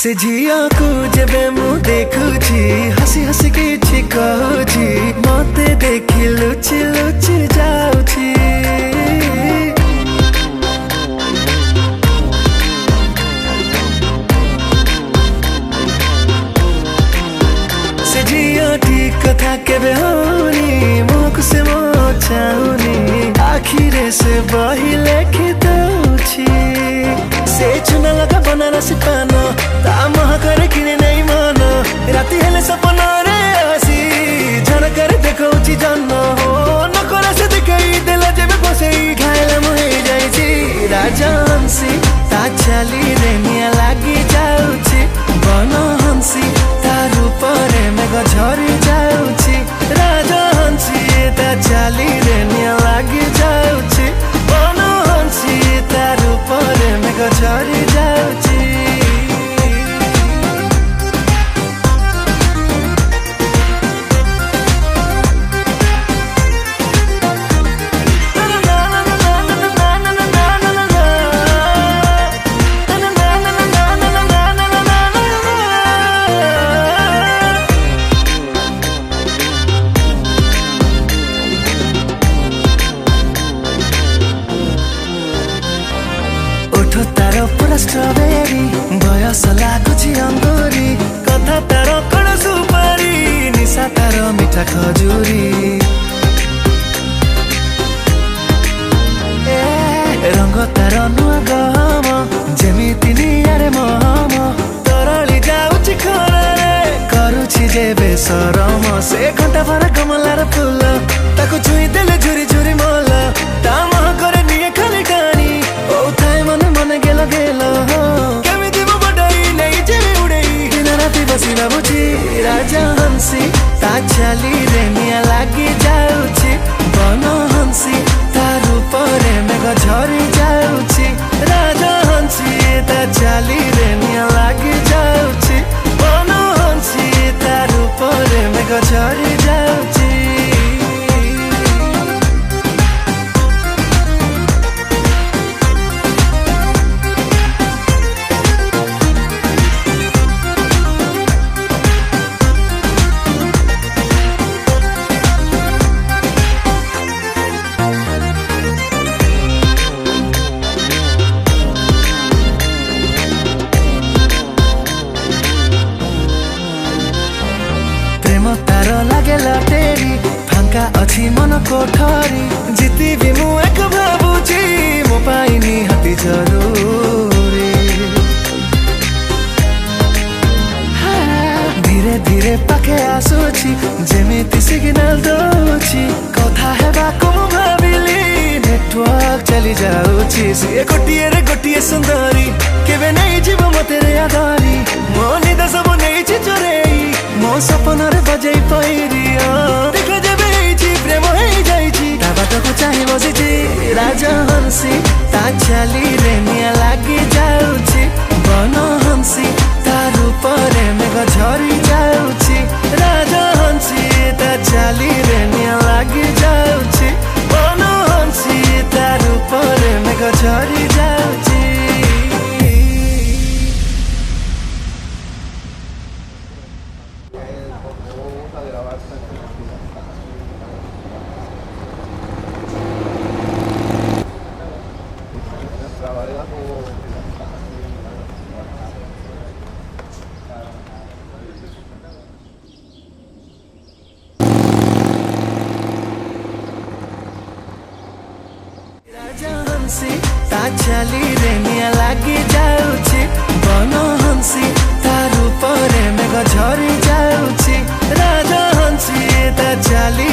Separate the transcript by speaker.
Speaker 1: से झिया को जेबे मु देखुची हसी हसी किछि कहूची मते देखि लुचि लुचि जाउची से झिया ठीक कथा केबे होनी मुख से मो चाहुनी आखिरे से बही लेखि दउची से चुना लगा बनारसी पान ता मह करे किने नहीं मन राति हेले सपन रे आसी झनकर देखौची जन्न हो नकर से देखई देला जेबे बसई घायला मोहे जाईची राजा हंसी ता चाली रे निया लागी जाउची बन हंसी तार ऊपर मेघ झरी जाउची राजा हंसी ता चाली रे निया लागी जाउची बन हंसी तार ऊपर मेघ झरी जाउची तारो पूरा स्ट्रॉबेरी बयस लागुची अंगूरी कथा तारो कण सुपारी निशा तारो मीठा खजूरी रंग तारो नुआ गहम जेमिति नियारे महम तरली जाउची खरारे करूची जेबे सरम से घंटा भर कमलार फूल ताको छुई देले झुरी झुरी मोल ता मह करे निये खाली टाणी ओ थाए मन मन गेलो गेलो केमिति मो बडई नहीं जेबे उड़ई दिन राति बसी बाबूची राजा हंसी ता चाली रे निया लागी जाउची बन हंसी तार ऊपर मेघ झरी जाउची राजा हंसी ता चाली रे निया लागी जाउची बन हंसी तार ऊपर मेघ झरी जाउची तार लागे लटेरी फांका अच्छी मन कोठरी जीती भी मु एक भाबुची मो पाई निहाती जरूरी धीरे धीरे पाखे आसुची जेमिति सिग्नल दउची कथा हेबाको मु भाबिली नेटवर्क चली जाउची से गोटिए सुंदरी केबे नहीं जीव मते रे आधारी मो निद सब नहीं छि चोरेई मो सपन रे बजई पैरी देखो जेबे छी प्रेम हेई जाईची ता बाटको चाहि बसिची राजा हंसी ता चाली रे निया लागी जाउची बन हंसी तार ऊपर मेघ झरी जाउची राजा हंसी ता चाली रे निया लागी जाउची बन हंसी तार ऊपर मेघ झरी जाउची ता चाली रे निया लागी जाउची बन हंसी तार ऊपर मेघ झरी जाउची राजा हंसी ता चाली